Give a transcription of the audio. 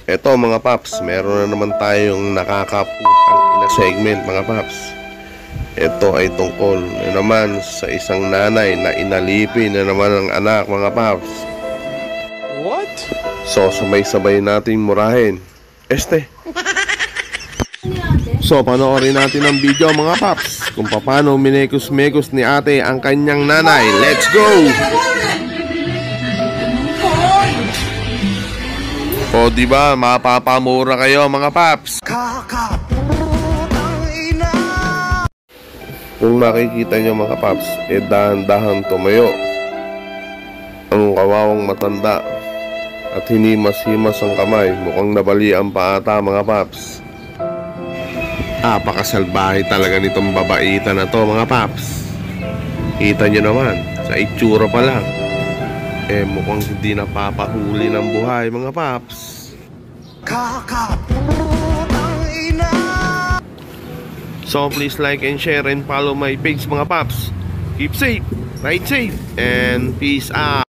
Eto mga paps, meron na naman tayong nakakaputang ina segment mga paps. Ito ay tungkol na naman sa isang nanay na inalipin na naman ang anak mga paps. What? So sumay-sabay natin murahin. So panoorin natin ang video mga paps kung paano minekos-mekos ni ate ang kanyang nanay. Let's go! O diba, mapapamura kayo mga paps. Kung makikita nyo mga paps, dahan-dahan tumayo ang kawawang matanda at hinimas-himas ang kamay. Mukhang nabalian pa ata mga paps. Napakasalbahe talaga nitong babaita na to mga paps. Kita nyo naman, sa itsura pa lang mukhang hindi napapahuli ng buhay mga paps. So please like and share and follow my page mga paps. Keep safe, ride safe, and peace out.